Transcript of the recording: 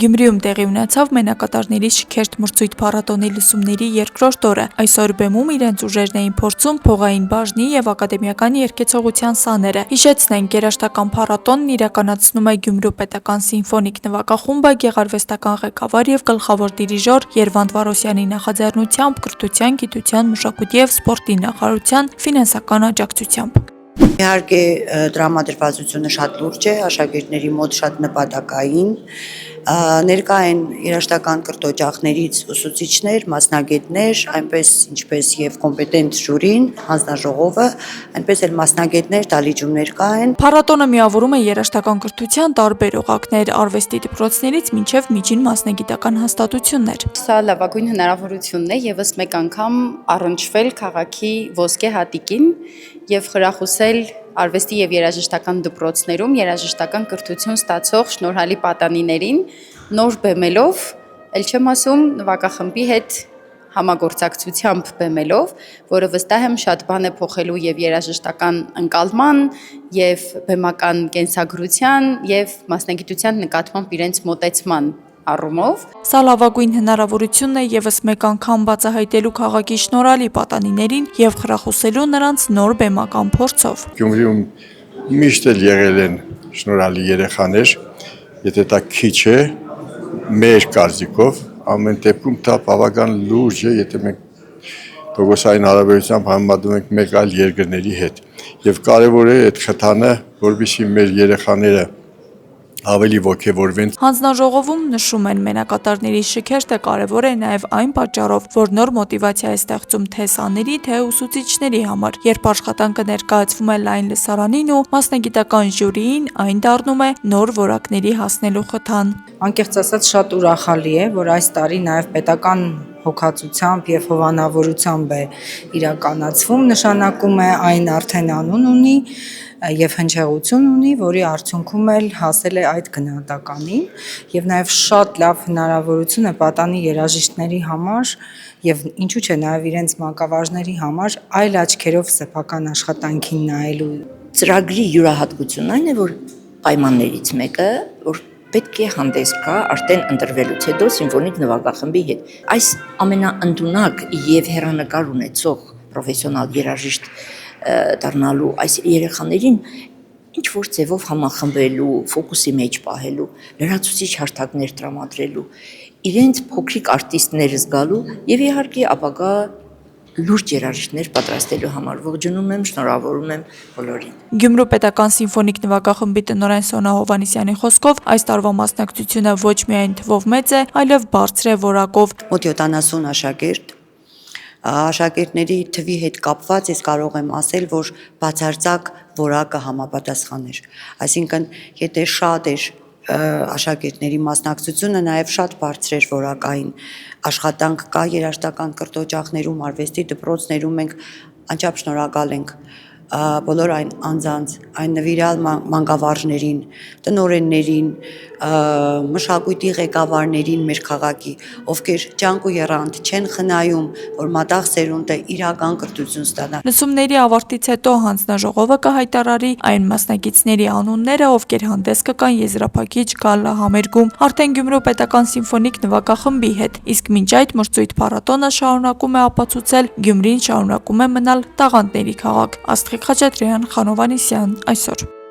Գյումրիում տեղի ունեցավ մենակատարների շքերթ մրցույթ փառատոնի լսումների երկրորդ օրը։ Այսօր բեմում իրենց ուժերն էին փորձում փողային բաժնի եւ ակադեմիական երգեցողության սաները։ Հիշեցնենք, երաժշտական փառատոնն իրականացնում է Գյումրու պետական սիմֆոնիկ նվագախումբը, գեղարվեստական ղեկավար եւ գլխավոր դիրիժոր Երվանդ Վարոսյանի նախաձեռնությամբ, կրթության, գիտության, մշակույթի եւ սպորտի նախարարության ֆինանսական աջակցությամբ։ Իհարկե դրամատրվածությունը շատ լուրջ է, աշակերտների մոտ շատ նպատակային, ներկա են երաժշտական կրթօջախներից ուսուցիչներ, մասնագետներ, այնպես ինչպես եւ կոմպետենտ ժյուրին, հանձնաժողովը, այնպես էլ մասնագետներ, դալիճումներ կան։ Փառատոնը միավորում է երաժշտական կրթության տարբեր օղակներ, արվեստի դպրոցներից մինչև միջին մասնագիտական հաստատություններ։ Սա լավագույն հնարավորությունն է եւս մեկ անգամ առնչվել քաղաքի ոսկե հատիկին եւ խրախուսել արվեստի եւ երաժշտական դպրոցներում երաժշտական կրթություն ստացող շնորհալի պատանիներին նոր բեմելով, ել չեմ ասում նվագախմբի հետ համագործակցությամբ բեմելով, որը վստահ եմ շատ բան է փոխելու եւ երաժշտական ընկալման, եւ բեմական կենսագրության, եւ մասնագիտության նկատմամբ իրենց մոտեցման առումով։ Սա լավագույն հնարավորությունն է եւս մեկ անգամ բացահայտելու քաղաքի շնորհալի պատանիներին եւ խրախուսելու նրանց նոր բեմական փորձով։ Գյումրիում միշտ էլ եղել են շնորհալի երեխաներ, եթե դա քիչ է, մեր կարծիքով, ամեն դեպքում դա բավական լուրջ է, եթե մենք փողոցային հարաբերությամբ համեմատում ենք մեկ այլ երկրների հետ։ Եվ կարևոր է այդ խթանը, որովհետեւ մեր երեխաները ավելի ոգևորվեն։ Հանձնաժողովում նշում են, մենակատարների շքերթը կարևոր է նաև այն պատճառով, որ նոր մոտիվացիա է ստեղծում թե սաների, թե ուսուցիչների համար։ Երբ աշխատանքը ներկայացվում է լայն լսարանին ու մասնագիտական ժյուրիին, այն դառնում է նոր որակների հասնելու խթան։ Անկեղծ ասած շատ ուրախալի է, որ այս տարի նաև պետական հոգացությամբ եւ հովանավորությամբ է իրականացվում, նշանակում է այն արդեն անուն ունի եւ հնչեղություն ունի, որի արդյունքում էլ հասել է այդ գնահատականին եւ նաեւ շատ լավ հնարավորություն է պատանի երաժիշտների համար եւ ինչու՞ չէ նաեւ իրենց մանկավարժների համար այլ աչքերով սեփական աշխատանքին նայելու։ Ծրագրի յուրահատկությունն այն է, որ պայմաններից մեկը, որ պետք է հանդես գա արդեն ընտրվելուց հետո սիմֆոնիկ նվագախմբի հետ։ Այս ամենաընդունակ եւ հեռանկար ունեցող պրոֆեսիոնալ երաժիշտ դառնալու այս երեխաներին ինչ որ ձևով համախմբելու, ֆոկուսի մեջ պահելու, լրացուցիչ հարթակներ տրամադրելու, իրենց փոքրիկ արտիստներ զգալու եւ իհարկե ապագա լուրջ երաժիշտներ պատրաստելու համար ողջունում եմ, շնորհավորում եմ բոլորին։ Գյումրու պետական սիմֆոնիկ նվագախմբի տնօրեն Սոնա Հովհաննիսյանի խոսքով այս տարվա մասնակցությունը ոչ միայն թվով մեծ է, այլև բարձր է որակով։ Մոտ 70 աշակերտ, աշակերտների թվի հետ կապված ես կարող եմ ասել, որ բացարձակ որակը համապատասխան էր։ Այսինքն, եթե շատ էր աշակերտների մասնակցությունը, նաև շատ բարձր էր որակային աշխատանք կա երաժշտական կրթօջախներում, արվեստի դպրոցներում մենք անչափ շնորհակալ ենք բոլոր այն անձանց, այն նվիրալ մանկավարժներին, տնօրեններին, մշակույթի ղեկավարներին մեր քաղաքի, ովքեր ջանք ու եռանդ չեն խնայում, որ մատաղ սերունդը իրական կրթություն ստանա։ Լսումների ավարտից հետո հանձնաժողովը կհայտարարի այն մասնակիցների անունները, ովքեր հանդես կգան եզրափակիչ գալլահամերգում արդեն Գյումրու պետական սիմֆոնիկ նվագախմբի հետ, իսկ մինչ այդ մրցույթ փառատոնը շարունակում է ապացուցել Գյումրին շարունակում է մնալ տաղանդների քաղաք։ Աստղիկ Խաչատրյան, Խանով Անիսյան, այսօր։